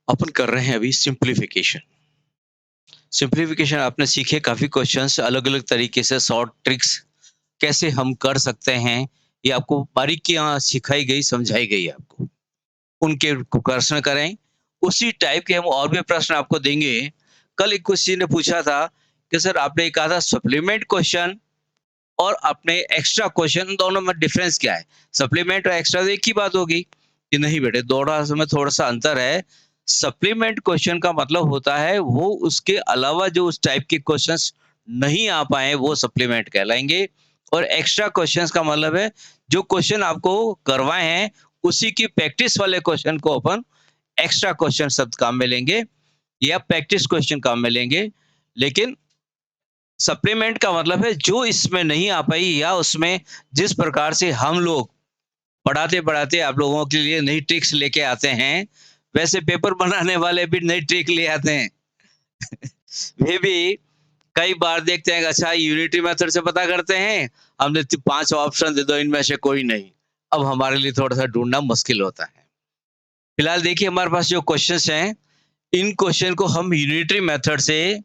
अपन कर रहे हैं अभी सिंप्लीफिकेशन। सिंप्लीफिकेशन आपने सीखे काफ़ी क्वेश्चंस अलग-अलग तरीके से शॉर्ट ट्रिक्स कैसे हम कर सकते हैं, ये आपको बारीकियाँ सिखाई गई, समझाई गई आपको। उनके प्रश्न करें, उसी टाइप के हम और भी प्रश्न आपको देंगे। कल एक किसी ने पूछा था कि सर आपने कहा था सप्लीमेंट क्वेश्चन और आपने एक्स्ट्रा क्वेश्चन दोनों में डिफरेंस क्या है? सप्लीमेंट और एक्स्ट्रा तो एक ही बात होगी। कि नहीं बेटे दोनों में थोड़ा-सा अंतर है। सप्लीमेंट क्वेश्चन का मतलब होता है वो उसके अलावा जो उस टाइप के क्वेश्चंस नहीं आ पाए वो सप्लीमेंट कहलाएँगे और एक्स्ट्रा क्वेश्चंस का मतलब है जो क्वेश्चन आपको करवाए हैं उसी की प्रैक्टिस वाले क्वेश्चन को अपन एक्स्ट्रा क्वेश्चन शब्द काम में लेंगे या प्रैक्टिस क्वेश्चन काम में लेंगे। लेकिन सप्लीमेंट का मतलब है जो इसमें नहीं आ पाई या उसमें जिस प्रकार से हम लोग पढ़ाते-पढ़ाते आप लोगों के लिए नई ट्रिक्स लेके आते हैं, वैसे पेपर बनाने वाले भी नई ट्रिक ले आते हैं। वे भी कई बार देखते हैं कि अच्छा यूनिटी मेथड से पता करते हैं, हमने 5 ऑप्शन दे दो इनमें से कोई नहीं। अब हमारे लिए थोड़ा-सा ढूँढना मुश्किल होता है। फिलहाल देखिए हमारे पास जो क्वेश्चंस हैं, इन क्वेश्चन को हम यूनिटरी मेथड से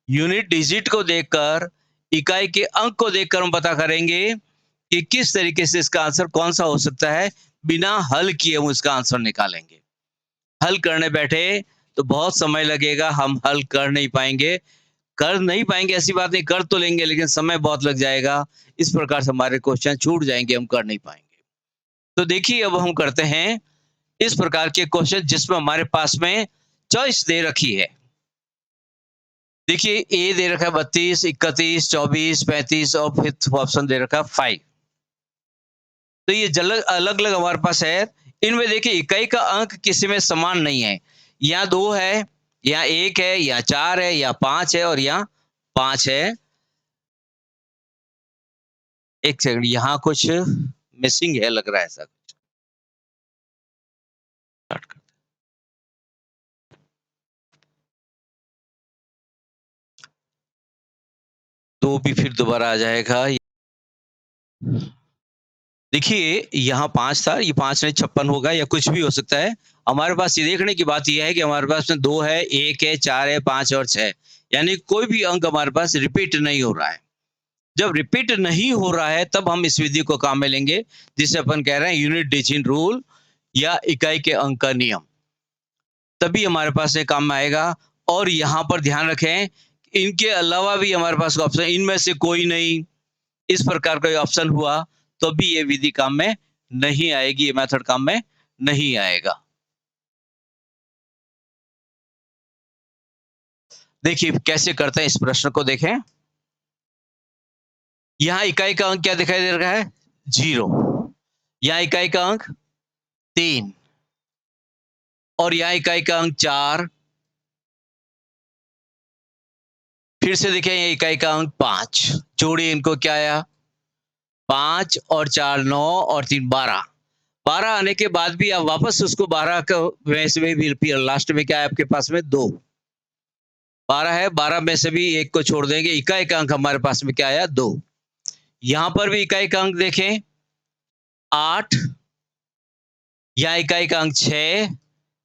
यूनिट डिजिट को देखकर, इकाई के अंक को देखकर हम पता करेंगे कि किस तरीके से इसका आंसर कौन-सा हो सकता है, बिना हल किए हम उसका आंसर निकालेंगे। हल करने बैठे तो बहुत समय लगेगा, हम हल कर नहीं पाएँगे। कर नहीं पाएँगे ऐसी बात नहीं, कर तो लेंगे लेकिन समय बहुत लग जाएगा। इस प्रकार से हमारे क्वेश्चन छूट जाएँगे, हम कर नहीं पाएँगे। तो देखिए अब हम करते हैं इस प्रकार के क्वेश्चन जिसमें हमारे पास में चॉइस दे रखी है। देखिए ए दे रखा है 32, 31, 24, 35 और फिफ्थ ऑप्शन दे रखा है 5। तो ये जल अलग-अलग हमारे पास है। इनमें देखिए इकाई का अंक किसी में समान नहीं है। यहाँ 2 है, यहाँ 1 है, यहाँ 4 है, यहाँ 5 है और यहाँ 5 है। एक सेकंड यहाँ कुछ मिसिंग है लग रहा है ऐसा। स्टार्ट कर 2 भी फिर दोबारा आ जाएगा। देखिए, यहाँ 5 था, ये 5 नहीं 56 होगा या कुछ भी हो सकता है। हमारे पास ये देखने की बात ये है कि हमारे पास में 2 है, 1 है, 4 है, 5 और 6 यानी कोई भी अंक हमारे पास रिपीट नहीं हो रहा है। जब रिपीट नहीं हो रहा है, तब हम इस विधि को काम में लेंगे, जिसे अपन कह रहे हैं यूनिट डिजिट रूल या इकाई के अंक का नियम। तभी हमारे पास ये काम में आएगा और यहाँ पर ध्यान रखें, इनके अलावा भी हमारे पास ऑप्शन इनमें से कोई नहीं, इस प्रकार का ऑप्शन हुआ तो भी ये विधि काम में नहीं आएगी, ये मेथड काम में नहीं आएगा। देखिए कैसे करते हैं इस प्रश्न को देखें। यहाँ इकाई का अंक क्या दिखाई दे रहा है? 0। यहाँ इकाई का अंक 3 और यहाँ इकाई का अंक 4। फिर से देखें ये इकाई का अंक 5। जोड़िए इनको क्या आया? 5 और 4 9 और 3 12। 12 आने के बाद भी आप वापस उसको 12 का वैसे में भी लास्ट में क्या है आपके पास में 2। 12 है, 12 में से भी 1 को छोड़ देंगे, इकाई का अंक हमारे पास में क्या आया? 2। यहाँ पर भी इकाई का अंक देखें 8, यहाँ इकाई का अंक 6,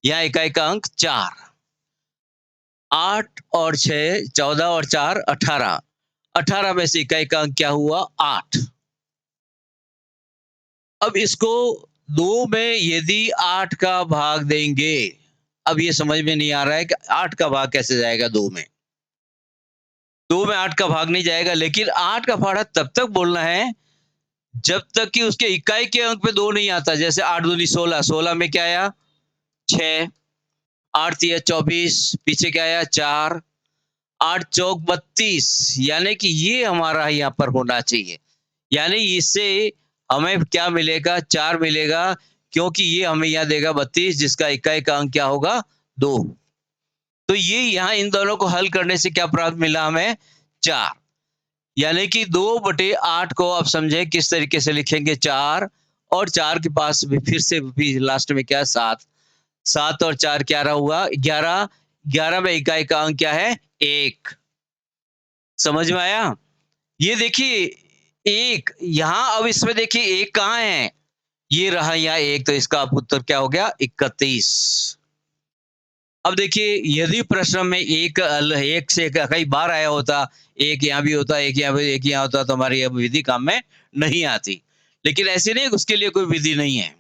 यहाँ इकाई का अंक 4। 8 और 6 14 और 4 18। 18 में से इकाई का अंक क्या हुआ? 8। अब इसको 2 में यदि 8 का भाग देंगे, अब ये समझ में नहीं आ रहा है कि 8 का भाग कैसे जाएगा 2 में? 2 में 8 का भाग नहीं जाएगा, लेकिन 8 का भाड़ा तब तक बोलना है, जब तक कि उसके इकाई के अंक पे 2 नहीं आता। जैसे 8 दूनी 16, 16 में क्या आया? 6, 8 तिया 24, पीछे क्या आया? 4, 8 चौक 32, यानी कि ये हमारा यहाँ पर होना चाहिए। यानी इससे हमें क्या मिलेगा? 4 मिलेगा, क्योंकि ये हमें यहाँ देगा 32 जिसका इकाई का अंक क्या होगा? 2। तो ये यहाँ इन दोनों को हल करने से क्या प्राप्त मिला हमें? 4। यानी कि 2/8 को आप समझे किस तरीके से लिखेंगे? 4 और 4 के पास भी फिर से भी लास्ट में क्या है? 7। 7 और 4 क्या रहा हुआ? 11। 11 में इकाई का अंक क्या है? 1। समझ में आया? ये देखिए 1 यहाँ अब इसमें देखिए 1 कहाँ है? ये रहा यहाँ 1, तो इसका उत्तर क्या हो गया? 31। अब देखिए यदि प्रश्न में एक से कई बार आया होता, एक यहाँ भी होता, एक यहाँ भी, एक यहाँ होता तो हमारी अब विधि काम में नहीं आती। लेकिन ऐसे नहीं, उसके लिए कोई विधि नहीं है।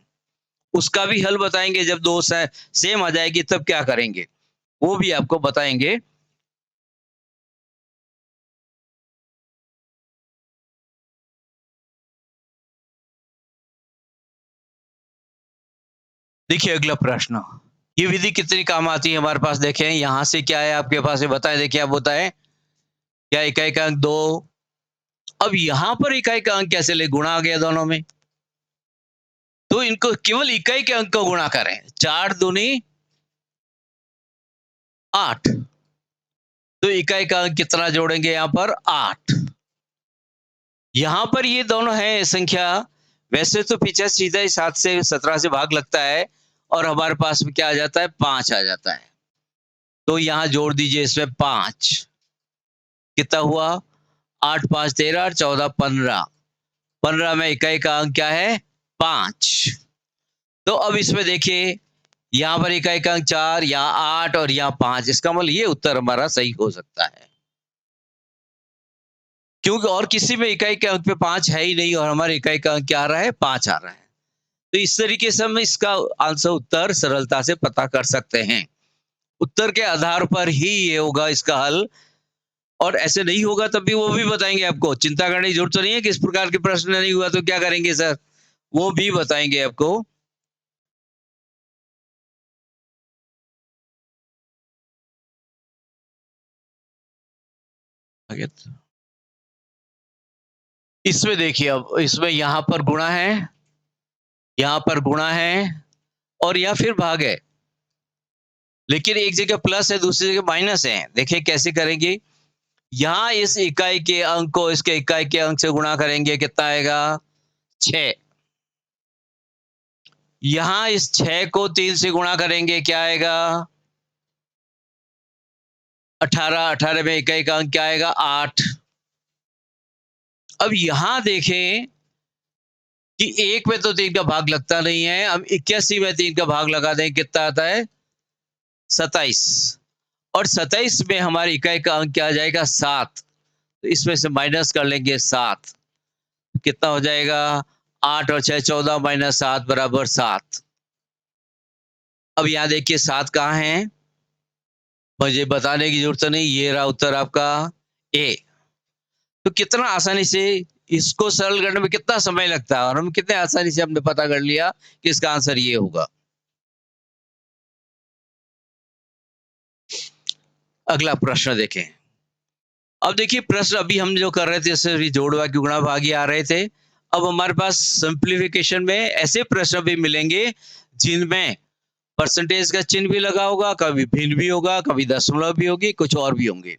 उसका भी हल बताएँगे, जब 2 सेम आ जाएगी तब क्या करेंगे, वो भी आपको बताएँगे। देखिए अगला प्रश्न, ये विधि कितनी काम आती है हमारे पास, देखें यहाँ से क्या है आपके पास, ये बताएँ, देखिए आप बताएँ, क्या इकाई का अंक 2, अब यहाँ पर इकाई का अंक कैसे ले, गुणा आ गया दोनों में, तो इनको केवल इकाई के अंक को गुणा करें, 4 दूनी 8, तो इकाई का अंक कितना जोड़ेंगे यहाँ पर, 8। यहाँ पर ये दोनों है संख्या, वैसे तो पीछे सीधा ही 7 से 17 से भाग लगता है और हमारे पास में क्या आ जाता है, 5 आ जाता है। तो यहाँ जोड़ दीजिए इसमें 5, कितना हुआ, 8 5 13 14 15, 15 में इकाई का अंक क्या है, 5। तो अब इसमें देखिए, यहाँ पर इकाई का अंक 4, यहाँ 8 और यहाँ 5, इसका मतलब ये उत्तर हमारा सही हो सकता है। क्योंकि और किसी में इकाई के अंक पे 5 है ही नहीं और हमारे इकाई का अंक क्या आ रहा है, 5 आ रहा है। तो इस तरीके से हम इसका आंसर उत्तर सरलता से पता कर सकते हैं। उत्तर के आधार पर ही ये होगा इसका हल, और ऐसे नहीं होगा तब भी वो भी बताएँगे आपको। चिंता करने की ज़रूरत तो नहीं है कि इस प्रकार के प्रश्न नहीं हुआ तो क्या करेंगे सर? वो भी बताएँगे आपको। इसमें देखिए, अब इसमें यहाँ पर गुणा है, यहाँ पर गुणा है और यहाँ फिर भाग है। लेकिन एक जगह प्लस है, दूसरी जगह माइनस है। देखिए कैसे करेंगे? यहाँ इस इकाई के अंक को इसके इकाई के अंक से गुणा करेंगे, कितना आएगा? 6। यहाँ इस 6 को 3 से गुणा करेंगे, क्या आएगा? 18, 18 में इकाई का अंक क्या आएगा? 8। अब यहाँ देखें कि 1 में तो 3 का भाग लगता नहीं है, हम 81 में 3 का भाग लगा दें, कितना आता है? 27, और 27 में हमारी इकाई का अंक क्या आ जाएगा? 7। तो इसमें से माइनस कर लेंगे 7, कितना हो जाएगा? 8 और 6 14 माइनस 7 बराबर 7। अब यहाँ देखिए 7 कहाँ है? मुझे बताने की जरूरत नहीं, ये रहा उत्तर आपका ए। तो कितना आसानी से इसको सरल करने में कितना समय लगता है और हम कितने आसानी से हमने पता कर लिया कि इसका आंसर ये होगा। अगला प्रश्न देखें। अब देखिए प्रश्न अभी हम जो कर रहे थे, जैसे जोड़वा की गुणा भागी आ रहे थे। अब हमारे पास सिंप्लीफिकेशन में ऐसे प्रश्न भी मिलेंगे जिनमें परसेंटेज का चिन्ह भी लगा होगा, कभी भिन्न भी होगा, कभी दशमलव भी होगी, कुछ और भी होंगे।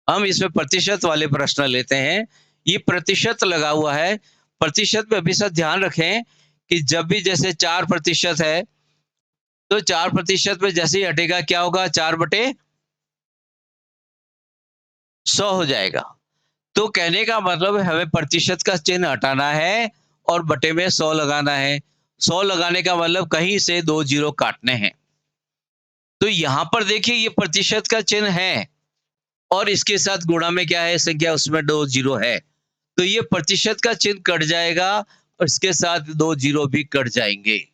हम इसमें प्रतिशत वाले प्रश्न लेते हैं। ये प्रतिशत लगा हुआ है। प्रतिशत में हमेशा ध्यान रखें कि जब भी जैसे 4% है, तो 4% में जैसे ही हटेगा क्या होगा? 4/100 हो जाएगा। तो कहने का मतलब है हमें प्रतिशत का चिन्ह हटाना है और बटे में 100 लगाना है। 100 लगाने का मतलब कहीं से 2 जीरो काटने हैं। तो यहाँ पर देखिए ये प्रतिशत का चिन्ह है और इसके साथ गुणा में क्या है संख्या, उसमें 2 जीरो है। तो ये प्रतिशत का चिन्ह कट जाएगा और इसके साथ 2 जीरो भी कट जाएंगे।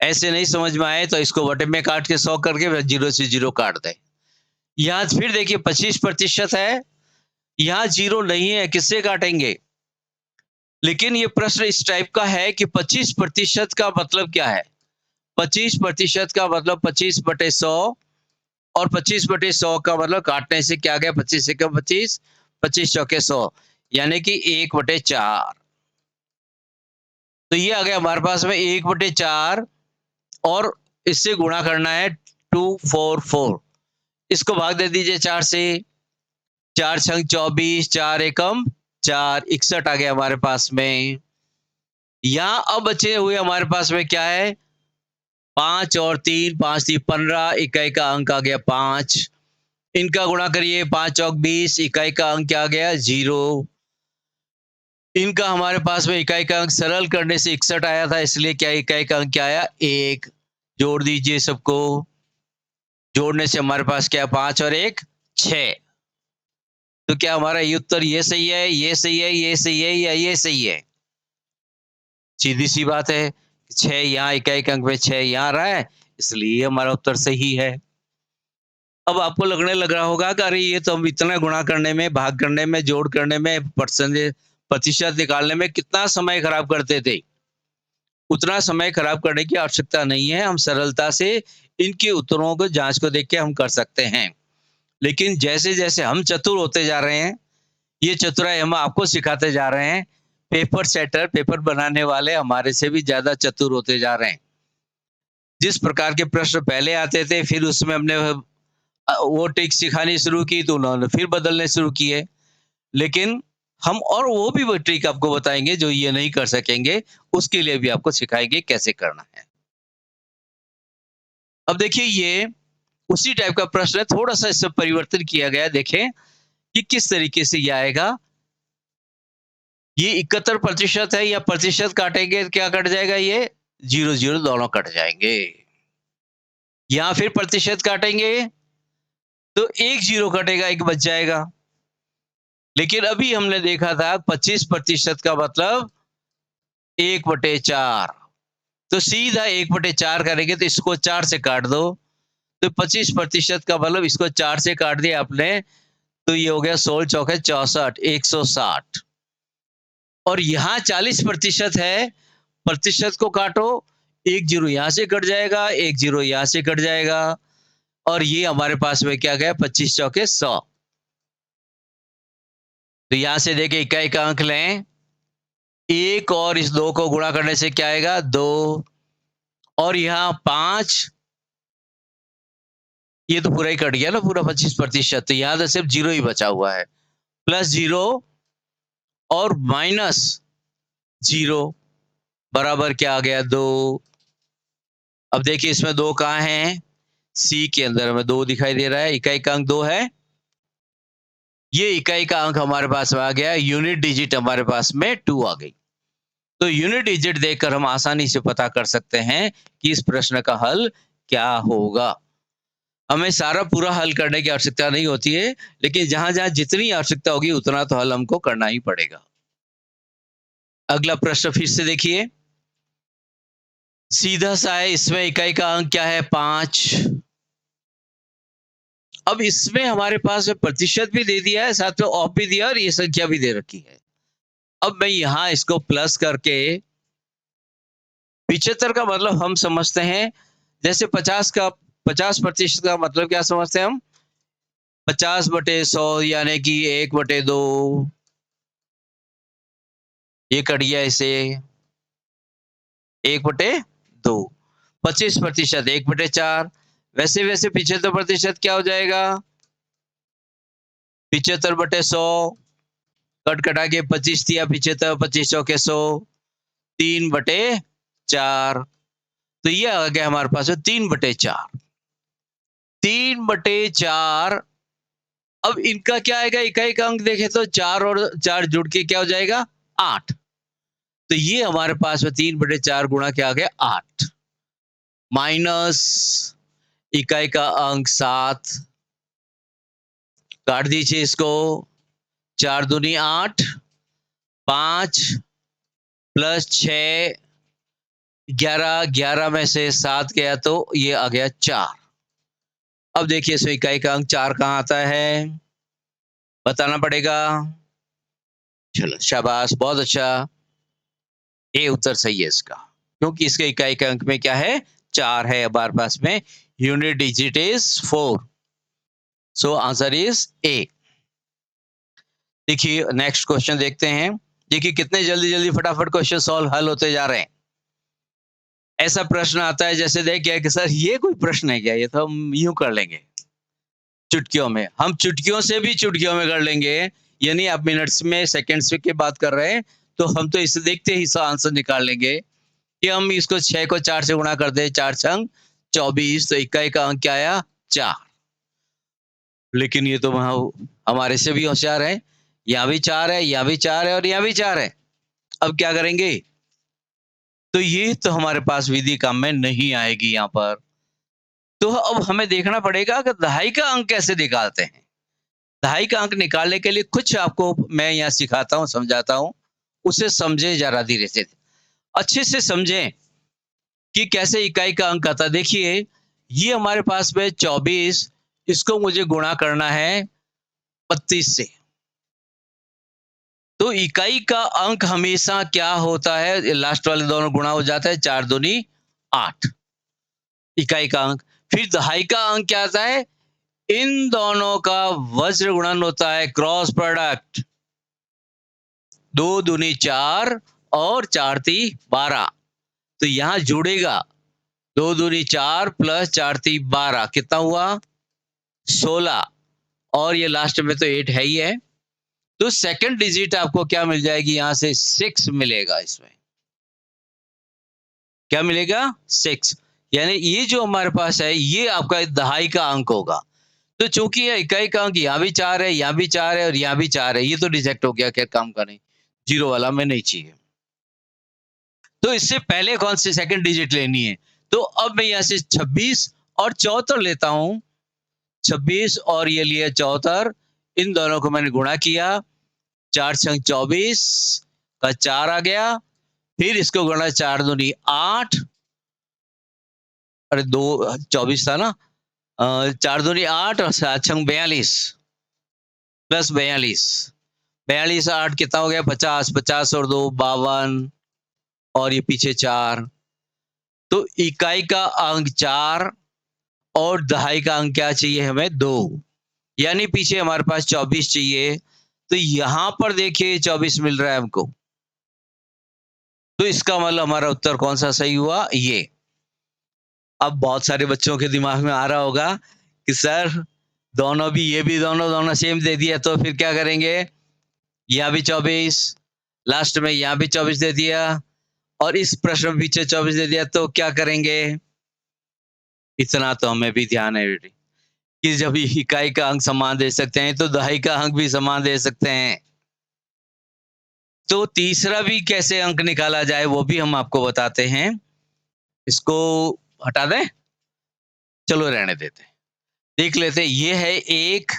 ऐसे नहीं समझ में आए तो इसको बटे में काट के 100 करके फिर जीरो से जीरो काट दें। यहाँ फिर देखिए 25% है, यहाँ जीरो नहीं है, किससे काटेंगे? लेकिन ये प्रश्न इस टाइप का है कि 25% का मतलब क्या है? 25% का मतलब 25/100, और 25/100 का मतलब काटने से क्या गया? 25 एकम 25, 25 चौके 100, यानी कि 1/4। तो ये आ गया हमारे पास में 1/4, और इससे गुणा करना है 244। इसको भाग दे दीजिए 4 से। 4 छंग 24, 4 एकम 4, 61 आ गया हमारे पास में। यहाँ अब बचे हुए हमारे पास में क्या है? 5 और 3, 5 3 15, इकाई का अंक आ गया 5। इनका गुणा करिए, 5 चौक 20, इकाई का अंक क्या आ गया? 0। इनका हमारे पास में इकाई का अंक सरल करने से 61 आया था, इसलिए क्या इकाई का अंक क्या आया? 1। जोड़ दीजिए सबको। जोड़ने से हमारे पास क्या 5 और 1 6। तो क्या हमारा ये उत्तर ये सही है, ये सही है, ये सही है या ये सही है? सीधी-सी बात है, 6 यहाँ इकाई अंक में 6 यहाँ आ रहा है, इसलिए हमारा उत्तर सही है। अब आपको लगने लग रहा होगा कि अरे ये तो हम इतना गुणा करने में, भाग करने में, जोड़ करने में, परसेंटेज प्रतिशत निकालने में कितना समय खराब करते थे। उतना समय खराब करने की आवश्यकता नहीं है, हम सरलता से इनके उत्तरों को जाँच को देख के हम कर सकते हैं। लेकिन जैसे-जैसे हम चतुर होते जा रहे हैं, ये चतुराई हम आपको सिखाते जा रहे हैं। पेपर सेटर, पेपर बनाने वाले हमारे से भी ज़्यादा चतुर होते जा रहे हैं। जिस प्रकार के प्रश्न पहले आते थे, फिर उसमें हमने वो ट्रिक सिखानी शुरू की, तो उन्होंने फिर बदलने शुरू किए। लेकिन हम और वो भी वो ट्रिक आपको बताएँगे जो ये नहीं कर सकेंगे, उसके लिए भी आपको सिखाएँगे कैसे करना है। अब देखिए ये उसी टाइप का प्रश्न है, थोड़ा-सा इसमें परिवर्तन किया गया है, देखें कि किस तरीके से ये आएगा। ये 71% है, या प्रतिशत काटेंगे तो क्या कट जाएगा ये? 0-0 दोनों कट जाएँगे। या फिर प्रतिशत काटेंगे तो 1 0 कटेगा, 1 बच जाएगा। लेकिन अभी हमने देखा था 25% का मतलब 1/4, तो सीधा 1/4 करेंगे तो इसको 4 से काट दो, तो 25% का मतलब इसको 4 से काट दिया आपने, तो ये हो गया 16 चौके 64, 160। और यहाँ 40% है, प्रतिशत को काटो, 1 0 यहाँ से कट जाएगा, 1 0 यहाँ से कट जाएगा, और ये हमारे पास में क्या गया 25 चौके 100। तो यहाँ से देखिए इकाई का अंक लें, 1 और इस 2 को गुणा करने से क्या आएगा 2, और यहाँ 5, ये तो पूरा ही कट गया ना, पूरा 25%, तो यहाँ तो सिर्फ 0 ही बचा हुआ है। प्लस 0 और माइनस 0 बराबर क्या आ गया 2। अब देखिए इसमें 2 कहाँ हैं? सी के अंदर हमें 2 दिखाई दे रहा है, इकाई का अंक 2 है। ये इकाई का अंक हमारे पास में आ गया, यूनिट डिजिट हमारे पास में 2 आ गई। तो यूनिट डिजिट देखकर हम आसानी से पता कर सकते हैं कि इस प्रश्न का हल क्या होगा। हमें सारा पूरा हल करने की आवश्यकता नहीं होती है, लेकिन जहां-जहां जितनी आवश्यकता होगी उतना तो हल हमको करना ही पड़ेगा। अगला प्रश्न फिर से देखिए, सीधा सा है, इसमें इकाई का अंक क्या है 5। अब इसमें हमारे पास प्रतिशत भी दे दिया है, साथ में ऑफ भी दिया और ये संख्या भी दे रखी है। अब मैं यहां इसको प्लस करके 75 का मतलब हम समझते हैं, जैसे 50% का मतलब क्या समझते हैं हम? 50/100 यानी कि 1/2, ये कट गया इसे 1/2। 25% 1/4। वैसे वैसे 75% क्या हो जाएगा? 75/100, कट कटा के 25 दिया, 75, 25 चौके 100, 3/4। तो ये आ गया हमारे पास 3/4। 3/4। अब इनका क्या आएगा? इकाई का अंक देखें तो 4 और 4 जुड़ के क्या हो जाएगा 8। तो ये हमारे पास में 3/4 गुणा क्या आ गया 8, माइनस इकाई का अंक 7, काट दीजिए इसको, 4 दूनी 8, 5 प्लस 6, 11, 11 में से 7 गया तो ये आ गया 4। अब देखिए इसमें इकाई का अंक 4 कहाँ आता है? बताना पड़ेगा। चलो शाबाश, बहुत अच्छा। ए उत्तर सही है इसका, क्योंकि इसके इकाई के अंक में क्या है 4 है हमारे पास में, unit digit is 4, so answer is a. देखिए नेक्स्ट क्वेश्चन देखते हैं। देखिए कितने जल्दी जल्दी फटाफट क्वेश्चन सॉल्व हल होते जा रहे हैं। ऐसा प्रश्न आता है जैसे देखिए कि सर ये कोई प्रश्न है क्या, ये तो हम यूं कर लेंगे चुटकियों में, हम चुटकियों से भी चुटकियों में कर लेंगे। यानी आप मिनट्स में सेकंड्स की बात कर रहे हैं, तो हम तो इसे देखते ही आंसर निकाल लेंगे कि हम इसको 6 को 4 से गुणा कर दें, 4 छंग 24, तो इकाई का अंक क्या आया 4। लेकिन ये तो हमारे से भी होशियार है, यहाँ भी 4 है, यहाँ भी 4 है और यहाँ भी 4 है। अब क्या करेंगे? तो ये तो हमारे पास विधि काम में नहीं आएगी यहाँ पर। तो अब हमें देखना पड़ेगा कि दहाई का अंक कैसे निकालते हैं। दहाई का अंक निकालने के लिए कुछ आपको मैं यहाँ सिखाता हूँ, समझाता हूँ, उसे समझें ज़रा धीरे से। अच्छे से समझें कि कैसे इकाई का अंक आता है। देखिए, ये हमारे पास में 24, इसको मुझे गुणा करना है 32 से। तो इकाई का अंक हमेशा क्या होता है, लास्ट वाले दोनों गुणा हो जाता है, 4 दूनी 8, इकाई का अंक। फिर दहाई का अंक क्या आता है, इन दोनों का वज्र गुणन होता है, क्रॉस प्रोडक्ट। 2 दूनी 4 और 4 ती 12, तो यहां जुड़ेगा 2 दूनी 4 प्लस 4 ती 12, कितना हुआ 16, और ये लास्ट में तो 8 है ही है। तो सेकंड डिजिट आपको क्या मिल जाएगी, यहां से 6 मिलेगा। इसमें क्या मिलेगा, 6। यानी ये जो हमारे पास है, ये आपका दहाई का अंक होगा। तो चूंकि ये इकाई का अंक यहाँ भी 4 है, यहाँ भी 4 है और यहाँ भी 4 है, ये तो रिजेक्ट हो गया, क्या काम करें, जीरो वाला में नहीं चाहिए। तो इससे पहले कौन सी सेकंड डिजिट लेनी है, तो अब मैं यहाँ से 26 और 74 लेता हूं। 26 और ये लिया 74, इन दोनों को मैंने गुणा किया, 4 छंग 24 का 4 आ गया। फिर इसको गुणा 4 दूनी 8, अरे 2 24 था ना, 4 दूनी 8 और 7 छंग 42 प्लस 42, 42 8 कितना हो गया 50, 50 और 2 52, और ये पीछे 4। तो इकाई का अंक 4 और दहाई का अंक क्या चाहिए हमें, 2। यानी पीछे हमारे पास 24 चाहिए। तो यहां पर देखिए 24 मिल रहा है हमको, तो इसका मतलब हमारा उत्तर कौन सा सही हुआ, ये। अब बहुत सारे बच्चों के दिमाग में आ रहा होगा कि सर दोनों भी, ये भी दोनों दोनों सेम दे दिया, तो फिर क्या करेंगे, यहाँ भी 24, लास्ट में यहाँ भी 24 दे दिया, और इस प्रश्न में पीछे 24 दे दिया, तो क्या करेंगे। इतना तो हमें भी ध्यान है बेटी, कि जब इकाई का अंक समान दे सकते हैं तो दहाई का अंक भी समान दे सकते हैं। तो तीसरा भी कैसे अंक निकाला जाए वो भी हम आपको बताते हैं। इसको हटा दें, चलो रहने देते हैं। देख लेते हैं, ये है 1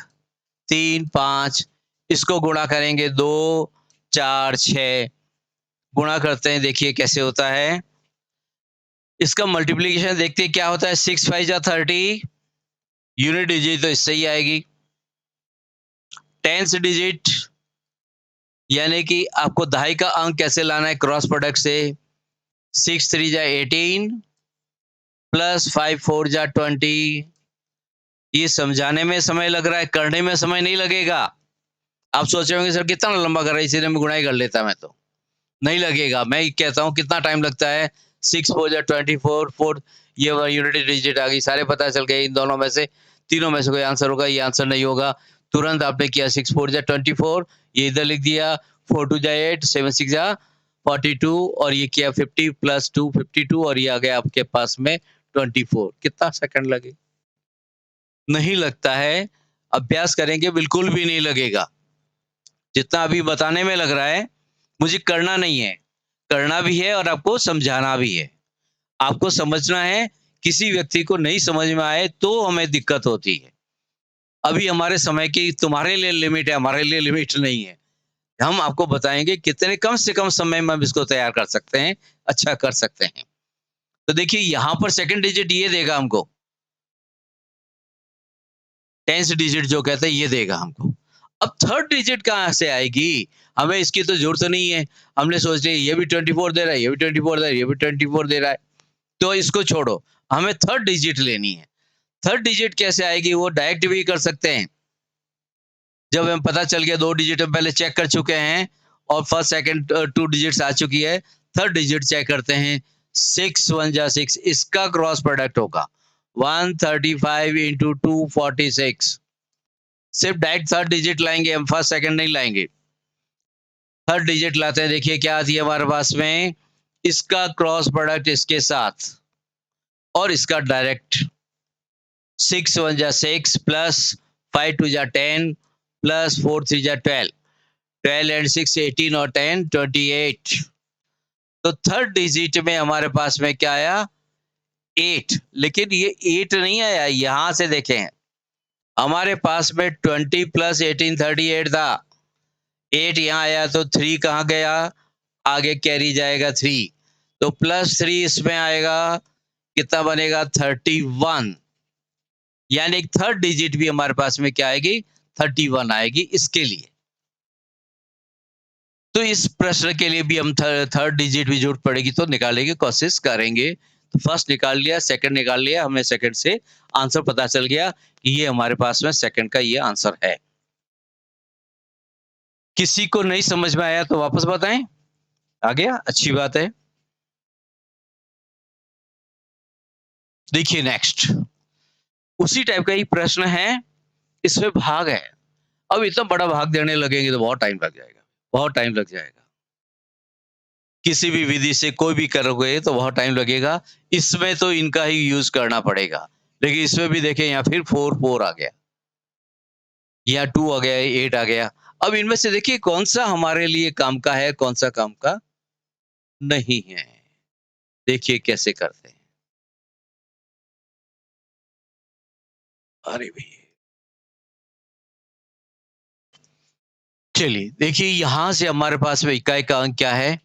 3 5, इसको गुणा करेंगे 2 4 6, गुणा करते हैं, देखिए कैसे होता है। इसका मल्टीप्लीकेशन देखते हैं क्या होता है, 6 5 जा 30, यूनिट डिजिट तो इससे ही आएगी। टेंस डिजिट यानी कि आपको दहाई का अंक कैसे लाना है, क्रॉस प्रोडक्ट से। 6 3 जा 18 प्लस 5 4 जा 20। ये समझाने में समय लग रहा है, करने में समय नहीं लगेगा। आप सोच रहे होंगे सर कितना लंबा कर रहा है, इसीलिए मैं गुणा ही कर लेता, मैं तो नहीं लगेगा। मैं कहता हूँ कितना टाइम लगता है, 6 4 जा 24, 4 ये यूनिट डिजिट आ गई, सारे पता चल गए। इन दोनों में से, तीनों में से कोई आंसर होगा, ये आंसर नहीं होगा। तुरंत आपने किया 6 4 जा 24, ये इधर लिख दिया, 4 2 जा 8, 7 6 जा 42, और ये किया 50 प्लस 2 52, और ये आ गया आपके पास में 24। कितना सेकंड लगे, नहीं लगता है। अभ्यास करेंगे बिल्कुल भी नहीं लगेगा। जितना अभी बताने में लग रहा है, मुझे करना नहीं है, करना भी है और आपको समझाना भी है। आपको समझना है, किसी व्यक्ति को नहीं समझ में आए तो हमें दिक्कत होती है। अभी हमारे समय की तुम्हारे लिए लिमिट है, हमारे लिए लिमिट नहीं है। हम आपको बताएंगे कितने कम से कम समय में हम इसको तैयार कर सकते हैं, अच्छा कर सकते हैं। तो देखिए यहां पर सेकंड डिजिट ये देगा हमको, टेंस डिजिट जो कहते हैं ये देगा हमको। अब थर्ड डिजिट कहाँ से आएगी, हमें इसकी तो जरूरत नहीं है। हमने सोच लिया ये भी 24 दे रहा है, ये भी 24 दे रहा है, ये भी 24 दे रहा है, तो इसको छोड़ो, हमें थर्ड डिजिट लेनी है। थर्ड डिजिट कैसे आएगी, वो डायरेक्ट भी कर सकते हैं। जब हमें पता चल गया 2 डिजिट हम पहले चेक कर चुके हैं और फर्स्ट सेकंड 2 डिजिट्स आ चुकी है, थर्ड डिजिट चेक करते हैं। 6 1 जा 6, इसका क्रॉस प्रोडक्ट होगा 135 इंटू 246। सिर्फ डायरेक्ट थर्ड डिजिट लाएंगे हम, फर्स्ट सेकंड नहीं लाएंगे। थर्ड डिजिट लाते हैं, देखिए क्या आती है हमारे पास में, इसका क्रॉस प्रोडक्ट इसके साथ और इसका डायरेक्ट। 6 1 जा 6 प्लस 5 2 जा 10 प्लस 4 3 जा 12, 12 एंड 6 18 और 10 28। तो थर्ड डिजिट में हमारे पास में क्या आया, 8, लेकिन ये 8 नहीं आया, यहाँ से देखें, हमारे पास में 20 प्लस 18 38 था। 8 यहाँ आया तो 3 कहाँ गया? आगे कैरी जाएगा 3, तो प्लस 3 इसमें आएगा, कितना बनेगा? 31, यानी एक थर्ड डिजिट भी हमारे पास में क्या आएगी? 31 आएगी इसके लिए। तो इस प्रश्न के लिए भी हम थर्ड डिजिट भी जरूरत पड़ेगी तो निकालने की कोशिश करेंगे। तो फर्स्ट निकाल लिया, सेकंड निकाल लिया, हमें सेकंड से आंसर पता चल गया कि ये हमारे पास में सेकंड का ये आंसर है। किसी को नहीं समझ में आया तो वापस बताएं। आ गया? अच्छी बात है। देखिए नेक्स्ट, उसी टाइप का ही प्रश्न है, इसमें भाग है। अब इतना बड़ा भाग देने लगेंगे तो बहुत टाइम लग जाएगा, बहुत टाइम लग जाएगा। किसी भी विधि से कोई भी करोगे तो बहुत टाइम लगेगा। इसमें तो इनका ही यूज करना पड़ेगा, लेकिन इसमें भी देखें यहाँ फिर 4 आ गया, यहाँ 2 आ गया, 8 आ गया। अब इनमें से देखिए कौन सा हमारे लिए काम का है, कौन सा काम का नहीं है। देखिए कैसे करते हैं। अरे भैया, चलिए देखिए यहां से हमारे पास में इकाई का अंक क्या है?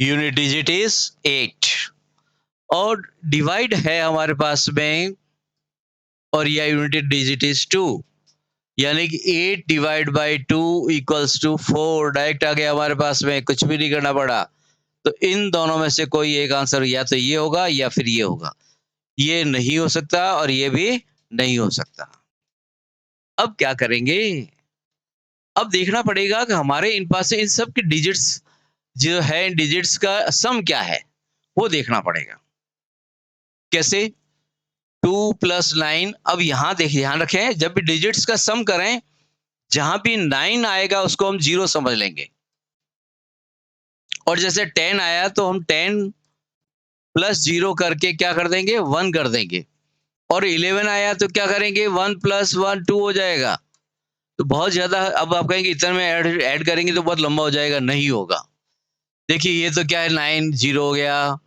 यूनिट डिजिट इज 8 और डिवाइड है हमारे पास में, और यह यूनिट डिजिट इज 2, यानी कि 8 divide by 2 equals to 4। Direct आ गया हमारे पास में, कुछ भी नहीं करना पड़ा। तो इन दोनों में से कोई एक आंसर या तो ये होगा या फिर ये होगा। ये नहीं हो सकता और ये भी नहीं हो सकता। अब क्या करेंगे? अब देखना पड़ेगा कि हमारे इन पास से इन सब के डिजिट्स जो है, इन डिजिट्स का सम क्या है, वो देखना पड़ेगा। कैसे? 2 प्लस 9। अब यहाँ देखिए, ध्यान रखें, जब भी डिजिट्स का सम करें, जहां भी 9 आएगा उसको हम 0 समझ लेंगे। और जैसे 10 आया तो हम 10 प्लस 0 करके क्या कर देंगे? 1 कर देंगे। और 11 आया तो क्या करेंगे? 1 प्लस 1 2 हो जाएगा। तो बहुत ज्यादा, अब आप कहेंगे इतने में ऐड करेंगे तो बहुत लंबा हो जाएगा, नहीं होगा। देखिए ये तो क्या है, 9 0 हो गया,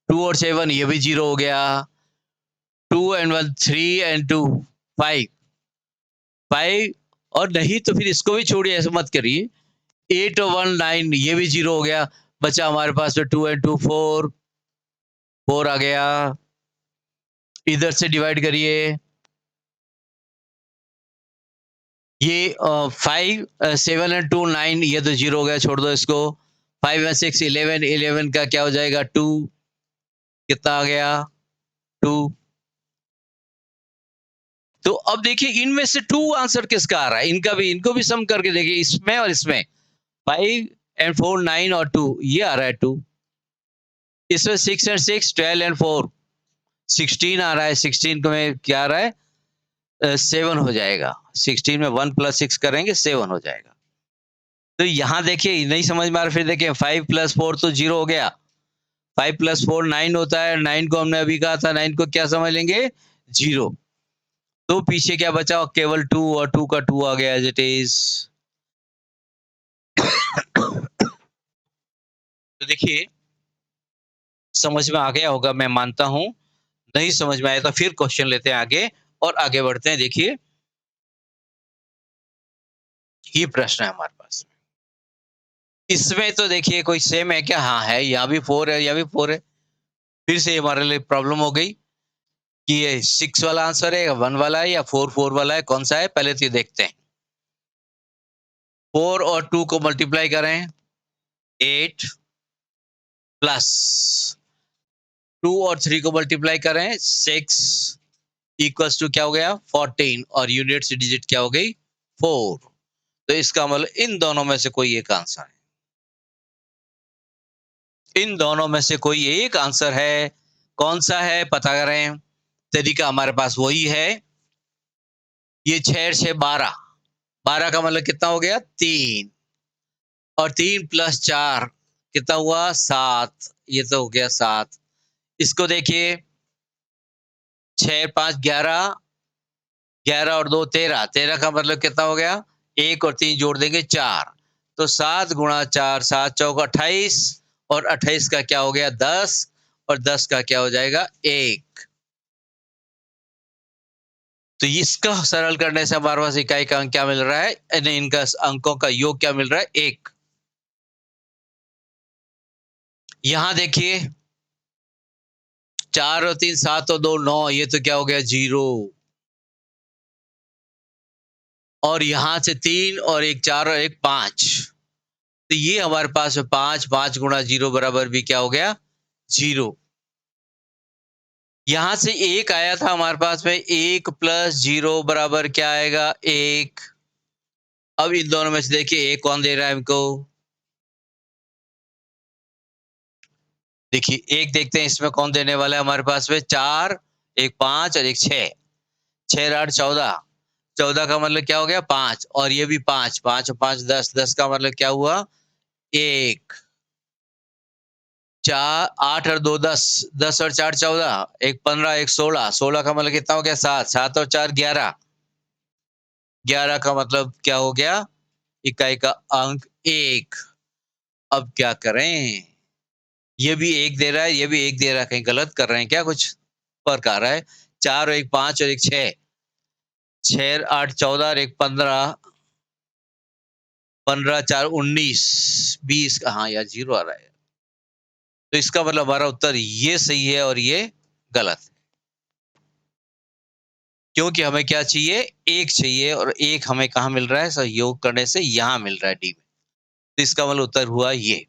2 और 7 ये भी 0 हो गया, 2 एंड 1 3 एंड 2 5 5। और नहीं तो फिर इसको भी छोड़िए, ऐसा मत करिए। 8 और 1 9 ये भी 0 हो गया, बचा हमारे पास में 2 एंड 2 4 4 आ गया। इधर से डिवाइड करिए, ये 5 7 एंड 2 9 ये तो 0 हो गया, छोड़ दो इसको। 5 एंड 6 11 11 का क्या हो जाएगा? 2। कितना आ गया? 2। तो अब देखिए इनमें से 2 आंसर किसका आ रहा है? इनका भी, इनको भी सम करके देखिए, इसमें और इसमें। 5 एंड 4 9 और 2 ये आ रहा है 2। इसमें 6 एंड 6 12 एंड 4 16 आ रहा है। 16 को में क्या आ रहा है? 7 हो जाएगा। 16 में 1 प्लस 6 करेंगे 7 हो जाएगा। तो यहाँ देखिए नहीं समझ में आ रहा, फिर देखिए 5 प्लस 4 तो 0 हो गया। 5 प्लस 4 9 होता है। 9 को हमने अभी कहा था, 9 को क्या समझ लेंगे? 0। तो पीछे क्या बचा? केवल 2, और 2 का 2 आ गया एज इट इज। तो देखिए समझ में आ गया होगा, मैं मानता हूं। नहीं समझ में आया तो फिर क्वेश्चन लेते हैं आगे और आगे बढ़ते हैं। देखिए ये प्रश्न है हमारे पास। इसमें तो देखिए कोई सेम है क्या? हाँ है, यहाँ भी 4 है, यहाँ भी 4 है। फिर से हमारे लिए प्रॉब्लम हो गई कि ये 6 वाला आंसर है, 1 वाला है, या 4 4 वाला है, कौन सा है? पहले तो ये देखते हैं। 4 और 2 को मल्टीप्लाई करें, 8 प्लस 2 और 3 को मल्टीप्लाई करें, 6 इक्वल्स टू क्या हो गया? 14। और यूनिट से डिजिट क्या हो गई? 4। तो इसका मतलब इन दोनों में से कोई एक आंसर है। इन दोनों में से कोई एक आंसर है। कौन सा है पता करें। तरीका हमारे पास वही है। ये 6 6 12, 12 का मतलब कितना हो गया? 3। और 3 प्लस 4 कितना हुआ? 7। ये तो हो गया 7। इसको देखिए, 6 5 11, 11 और 2 13, 13 का मतलब कितना हो गया? 1 और 3 जोड़ देंगे 4। तो 7 गुणा 4, 7 चौक 28, और 28 का क्या हो गया? 10। और 10 का क्या हो जाएगा 1। तो इसका सरल करने से हमारे पास इकाई का अंक क्या मिल रहा है, यानी इनका अंकों का योग क्या मिल रहा है 1। यहां देखिए 4 और 3 7 और 2 9, ये तो क्या हो गया 0। और यहां से 3 और 1 4 और 1 5, तो ये हमारे पास 5 5 गुणा 0 बराबर भी क्या हो गया 0। यहां से 1 आया था हमारे पास में, 1 प्लस 0 बराबर क्या आएगा 1। अब इन दोनों में से देखिए 1 कौन दे रहा है हमको, देखिए 1 देखते हैं इसमें कौन देने वाला है हमारे पास में, 4 1 5 और 1 6, 6 8 14, 14 का मतलब क्या हो गया 5, और ये भी 5 5 और 5 10, 10 का मतलब क्या हुआ 1। 4 8 और 2 10, 10 और 4 14, 1 15 1 16, 16 का मतलब कितना हो गया 7, 7 और 4 11, 11 का मतलब क्या हो गया इकाई का अंक 1। अब क्या करें, ये भी 1 दे रहा है, ये भी 1 दे रहा है, कहीं गलत कर रहे हैं क्या, कुछ फर्क आ रहा है। 4 और 1 5 और 1 6, 6 8 14 और 1 15, 15 4 19 20, हाँ यार 0 आ रहा है। तो इसका मतलब हमारा उत्तर ये सही है और ये गलत है, क्योंकि हमें क्या चाहिए 1 चाहिए, और 1 हमें कहाँ मिल रहा है, सहयोग करने से यहाँ मिल रहा है डी में। तो इसका मतलब उत्तर हुआ ये।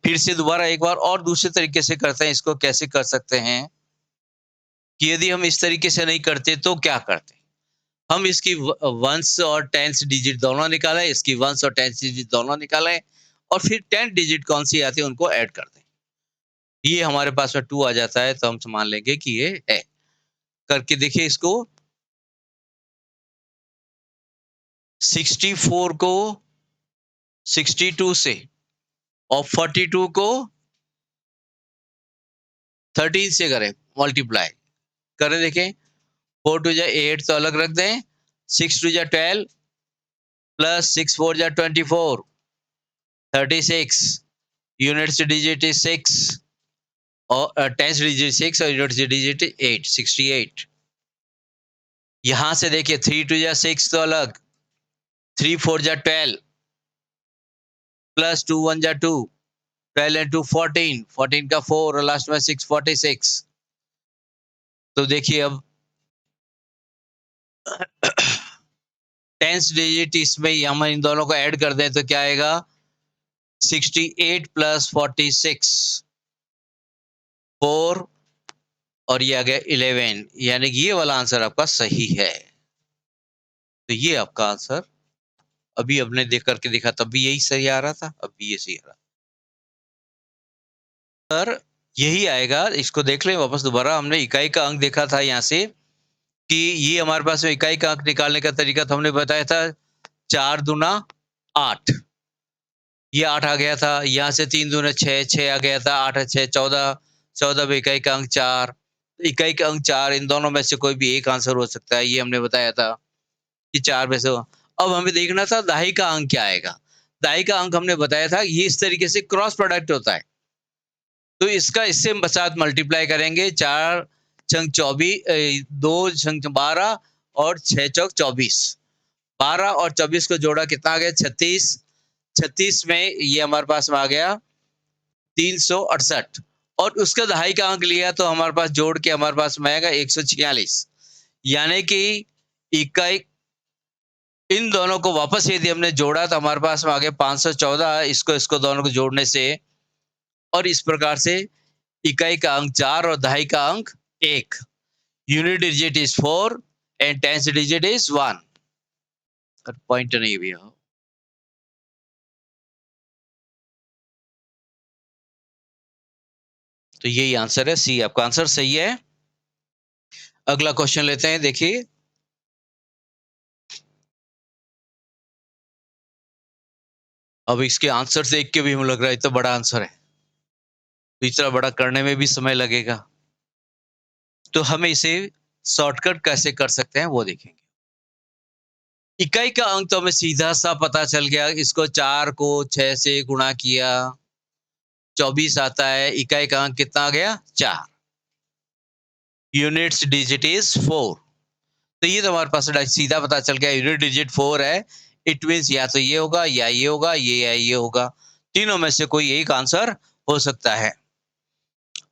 फिर से दोबारा एक बार और दूसरे तरीके से करते हैं, इसको कैसे कर सकते हैं कि यदि हम इस तरीके से नहीं करते तो क्या करते, हम इसकी वंस और टेंस डिजिट दोनों निकालें, इसकी वंस और टेंस डिजिट दोनों निकालें, और फिर 10 डिजिट कौन सी आती है उनको ऐड कर दें। ये हमारे पास में 2 आ जाता है, तो हम मान लेंगे कि ये है। करके देखिए इसको, 64 को 62 से और 42 को 13 से करें मल्टीप्लाई करें, देखें 4 टू जा 8 तो अलग रख दें, 6 टू जा 12 प्लस 6 4 जा 24, 36, यूनिट्स डिजिट इज 6, और टेंस डिजिट 6 और यूनिट्स डिजिट 8, 68। यहां से देखिए 3 टू जा 6 तो अलग, 3 4 जा 12 प्लस 2 1 जा 2, 12 एंड 2 14, 14 का 4 और लास्ट में 6 46। तो देखिए अब टेंस डिजिट इसमें हम इन दोनों को ऐड कर दें तो क्या आएगा 68 प्लस 46, 4, और ये आ गया 11, यानी कि ये वाला आंसर आपका सही है। तो ये आपका आंसर, अभी हमने देख करके देखा तब भी यही सही आ रहा था, अब भी ये सही आ रहा सर, यही आएगा। इसको देख लें वापस दोबारा, हमने इकाई का अंक देखा था यहाँ से कि ये हमारे पास में इकाई का अंक निकालने का तरीका तो हमने बताया था 4 दूना 8, ये 8 आ गया था, यहाँ से 3 दूना 6, 6 आ गया था, 8 6 14, 14 पे इकाई का अंक 4, इकाई का अंक 4, इन दोनों में से कोई भी एक आंसर हो सकता है, ये हमने बताया था कि 4 में से अब हमें देखना था दहाई का अंक क्या आएगा। दहाई का अंक हमने बताया था ये इस तरीके से क्रॉस प्रोडक्ट होता है, तो इसका इससे हम साथ मल्टीप्लाई करेंगे, 4 छंग 24, 2 छंग 12 और 6 चौक 24, 12 और 24 को जोड़ा कितना आ गया 36, 36 में ये हमारे पास में आ गया 368, और उसका दहाई का अंक लिया तो हमारे पास जोड़ के हमारे पास में आएगा 146, यानी कि इकाई इन दोनों को वापस यदि हमने जोड़ा तो हमारे पास में आ गया 514, इसको इसको दोनों को जोड़ने से, और इस प्रकार से इकाई का अंक 4 और दहाई का अंक 1, unit digit is 4 and tens digit is 1। Point नहीं भैया, तो यही आंसर है, सी आपका आंसर सही है। अगला क्वेश्चन लेते हैं, देखिए अब इसके आंसर देख के भी हमें लग रहा है इतना बड़ा आंसर है, तो इतना बड़ा करने में भी समय लगेगा, तो हमें इसे शॉर्टकट कैसे कर सकते हैं वो देखेंगे। इकाई का अंक तो हमें सीधा सा पता चल गया, इसको 4 को 6 से गुणा किया, 24 आता है, इकाई का अंक कितना आ गया? 4। Units digit is 4। तो ये तो हमारे पास सीधा पता चल गया, यूनिट डिजिट 4 है। इट मीन्स या तो ये होगा या ये होगा, ये या ये होगा। तीनों में से कोई एक आंसर हो सकता है।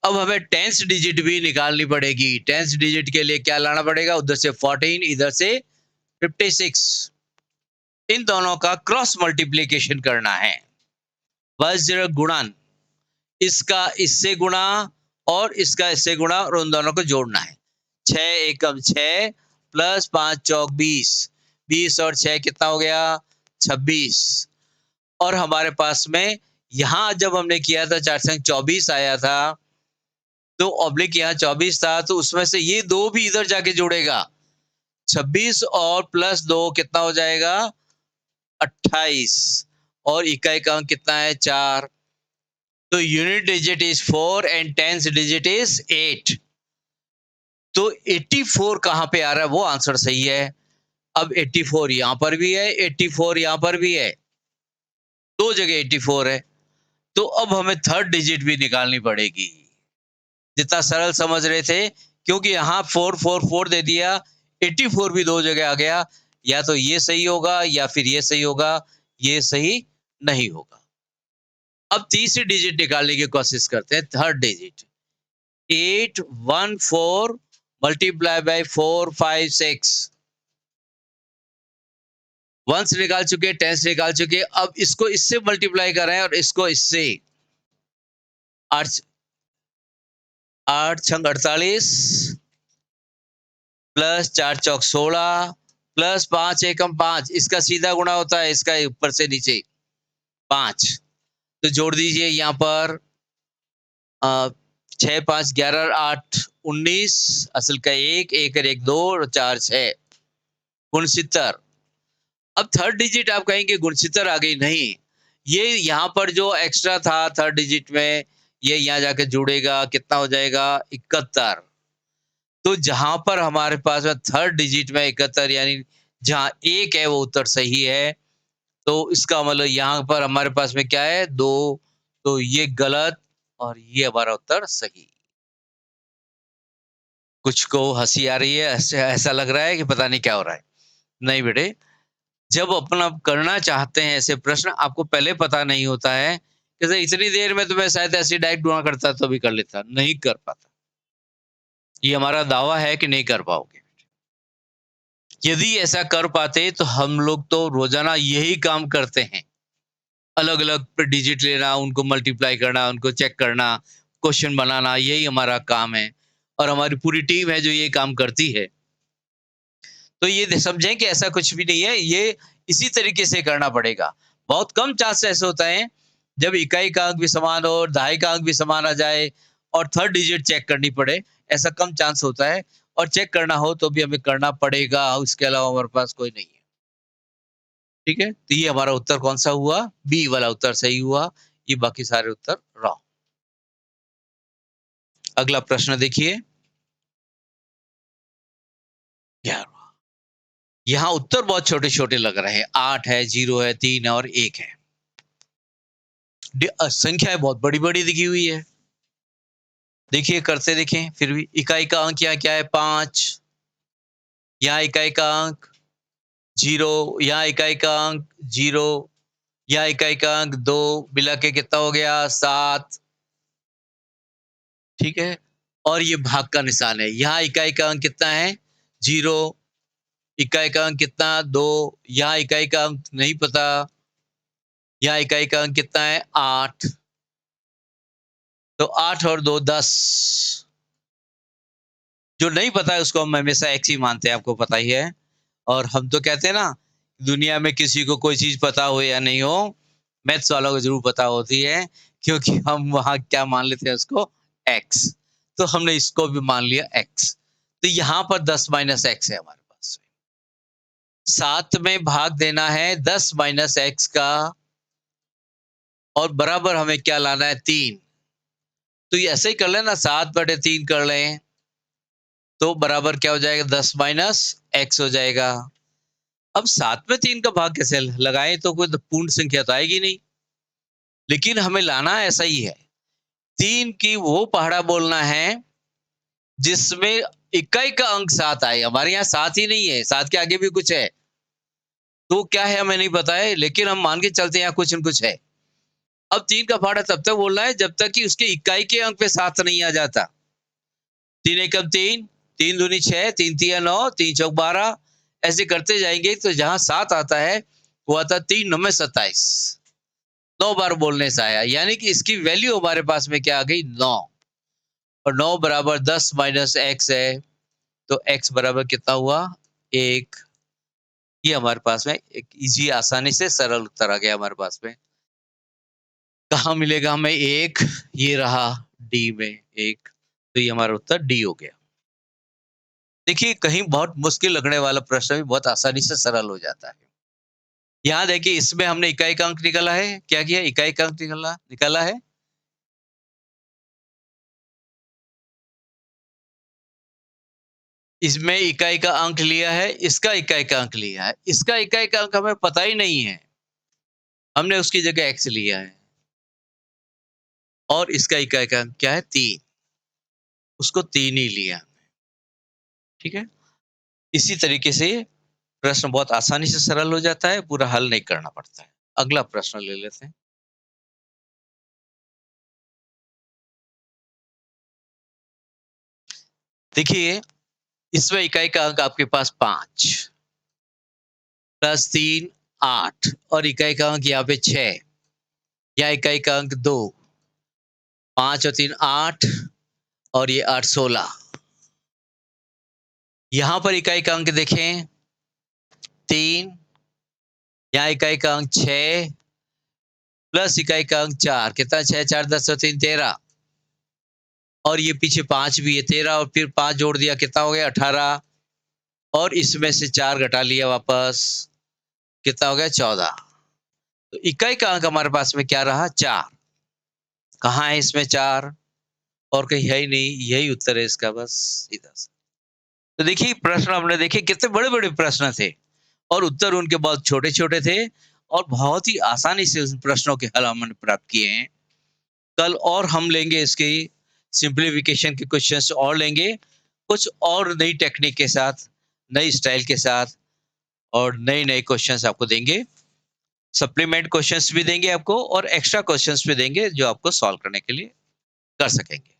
अब हमें टेंस डिजिट भी निकालनी पड़ेगी। टेंस डिजिट के लिए क्या लाना पड़ेगा? उधर से 14, इधर से 56। इन दोनों का क्रॉस मल्टीप्लीकेशन करना है। वज्र गुणन, इसका इससे गुणा और इसका इससे गुणा और उन दोनों को जोड़ना है। 6 एकम 6 प्लस 5 चौक 20। 20 और 6 कितना हो गया? 26। और हमारे पास में यहां जब हमने किया था 4 संग 24 आया था, तो ऑब्लिक यहाँ 24 था, तो उसमें से ये दो भी इधर जाके जुड़ेगा। 26 और प्लस 2 कितना हो जाएगा? 28। और इकाई का अंक कितना है? 4। तो unit digit is 4 and tens digit is 8। तो 84 कहां पे आ रहा है? वो आंसर सही है। अब 84 यहां पर भी है, 84 यहां पर भी है, दो जगह 84 है। तो अब हमें थर्ड डिजिट भी निकालनी पड़ेगी। जितना सरल समझ रहे थे, क्योंकि यहां 444 दे दिया, 84 भी दो जगह आ गया। या तो ये सही होगा या फिर ये सही होगा, ये सही नहीं होगा। अब तीसरी डिजिट निकालने की कोशिश करते हैं, third digit. 814 multiply by 456। Once निकाल चुके, टेंस निकाल चुके। अब इसको इससे मल्टीप्लाई कर रहे हैं और इसको इससे। 8 8 छंग 48 प्लस 4 चौक 16 प्लस 5 एकम 5। इसका सीधा गुणा होता है इसका ऊपर से नीचे 5। तो जोड़ दीजिए यहाँ पर 6 5 11 8 19, असल का 1 1 और 1 2 और 4 6 69। अब थर्ड डिजिट आप कहेंगे गुणसितर आ गई, नहीं। ये यहाँ पर जो एक्स्ट्रा था थर्ड डिजिट में, ये यहाँ जाके जुड़ेगा, कितना हो जाएगा? 71। तो जहां पर हमारे पास में थर्ड डिजिट में 71, यानी जहां एक है वो उत्तर सही है। तो इसका मतलब यहाँ पर हमारे पास में क्या है? 2। तो ये गलत और ये हमारा उत्तर सही। कुछ को हंसी आ रही है, ऐसा ऐसा लग रहा है कि पता नहीं क्या हो रहा है। नहीं बेटे, जब अपना करना चाहते हैं ऐसे प्रश्न, आपको पहले पता नहीं होता है, जैसे इतनी देर में तो मैं शायद ऐसे डायरेक्ट गुणा करता तो भी कर लेता, नहीं कर पाता। ये हमारा दावा है कि नहीं कर पाओगे। यदि ऐसा कर पाते तो हम लोग तो रोजाना यही काम करते हैं। अलग अलग डिजिट लेना, उनको मल्टीप्लाई करना, उनको चेक करना, क्वेश्चन बनाना, यही हमारा काम है। और हमारी पूरी टीम है जो ये काम करती है। तो ये समझें कि ऐसा कुछ भी नहीं है, ये इसी तरीके से करना पड़ेगा। बहुत कम चांस ऐसे होता है जब इकाई का अंक भी समान हो और दहाई का अंक भी समान आ जाए और थर्ड डिजिट चेक करनी पड़े। ऐसा कम चांस होता है, और चेक करना हो तो भी हमें करना पड़ेगा, उसके अलावा हमारे पास कोई नहीं है। ठीक है, तो ये हमारा उत्तर कौन सा हुआ? बी वाला उत्तर सही हुआ। ये बाकी सारे उत्तर रॉन्ग। अगला प्रश्न देखिए, 11वां। यहाँ उत्तर बहुत छोटे छोटे लग रहे हैं। 8 है, 0 है, 3 है और 1 है। संख्याएं बहुत बड़ी बड़ी दिखी हुई है। देखिए, करते देखें। फिर भी इकाई का अंक यहाँ क्या है? 5। यहाँ इकाई का अंक 0, यहाँ इकाई का अंक 0, यहाँ इकाई का अंक 2, मिला के कितना हो गया? 7। ठीक है, और ये भाग का निशान है। यहाँ इकाई का अंक कितना है? 0। इकाई का अंक कितना? 2। यहाँ इकाई का अंक नहीं पता। यहाँ इकाई का अंक कितना है? 8। तो 8 और 2 10। जो नहीं पता है उसको हम हमेशा एक्स ही मानते हैं, आपको पता ही है। और हम तो कहते हैं ना, दुनिया में किसी को कोई चीज पता हो या नहीं हो, मैथ्स वालों को जरूर पता होती है, क्योंकि हम वहां क्या मान लेते हैं उसको? एक्स। तो हमने इसको भी मान लिया एक्स। तो यहाँ पर 10 माइनस एक्स है हमारे पास। 7 में भाग देना है 10 माइनस एक्स का, और बराबर हमें क्या लाना है? 3। तो ये ऐसे ही कर लेना, 7/3 कर लें, तो बराबर क्या हो जाएगा? 10 माइनस एक्स हो जाएगा। अब 7 में 3 का भाग कैसे लगाएं? तो कोई तो पूर्ण संख्या तो आएगी नहीं, लेकिन हमें लाना ऐसा ही है। 3 की वो पहाड़ा बोलना है जिसमें इकाई का अंक 7 आए। हमारे यहाँ 7 ही नहीं है, 7 के आगे भी कुछ है। तो क्या है हमें नहीं पता है, लेकिन हम मान के चलते हैं यहाँ कुछ न कुछ है। अब 3 का पहाड़ा तब तक बोलना है जब तक कि उसके इकाई के अंक पे 7 नहीं आ जाता। 3 एकम 3, 3 दूनी 6, 3 तिया 9, 3 चौक 12, ऐसे करते जाएँगे तो जहाँ 7 आता है, वो आता है 3 9 में 27। 9 बार बोलने से आया, यानी कि इसकी वैल्यू हमारे पास में क्या आ गई 9, और 9 बराबर 10 माइनस x है, तो x बराबर कितना हुआ 1। ये हमारे पास में एक ईज़ी आसानी से सरल उत्तर आ गया हमारे पास में। कहाँ मिलेगा हमें 1? ये रहा डी में 1, तो ये हमारा उत्तर डी हो गया। देखिए कहीं बहुत मुश्किल लगने वाला प्रश्न भी बहुत आसानी से सरल हो जाता है। यहाँ देखिए इसमें हमने इकाई का अंक निकाला है, क्या किया? इकाई का अंक निकाला निकाला है। इसमें इकाई का अंक लिया है, इसका इकाई का अंक लिया है। इसका इकाई का अंक हमें पता ही नहीं है, हमने उसकी जगह x लिया है, और इसका इकाई का अंक क्या है 3, उसको 3 ही लिया, ठीक है? इसी तरीके से प्रश्न बहुत आसानी से सरल हो जाता है, पूरा हल नहीं करना पड़ता है। अगला प्रश्न ले लेते हैं। देखिए, इसमें इकाई का अंक आपके पास 5 प्लस 3 8, और इकाई का अंक यहाँ पे 6, या इकाई का अंक 2, 5 और 3 8, और ये 8 16। यहाँ पर इकाई का अंक देखें 3, यहाँ इकाई का अंक 6 प्लस इकाई का अंक 4, कितना 6 4 10 और 3 13, और ये पीछे 5 भी है 13, और फिर 5 जोड़ दिया कितना हो गया 18, और इसमें से 4 घटा लिया वापस, कितना हो गया 14। तो इकाई का अंक हमारे पास में क्या रहा 4। कहाँ है इसमें 4? और कहीं है ही नहीं, यही उत्तर है इसका बस सीधा सा। तो देखिए प्रश्न हमने देखे कितने बड़े-बड़े प्रश्न थे, और उत्तर उनके बहुत छोटे-छोटे थे, और बहुत ही आसानी से उन प्रश्नों के हल हमने प्राप्त किए हैं। कल और हम लेंगे इसकी सिंप्लीफिकेशन के क्वेश्चंस और लेंगे, कुछ और नई टेक्निक के साथ, नई स्टाइल के साथ, और नए-नए क्वेश्चंस आपको देंगे। सप्लीमेंट क्वेश्चंस भी देंगे आपको, और एक्स्ट्रा क्वेश्चंस भी देंगे जो आपको सॉल्व करने के लिए कर सकेंगे।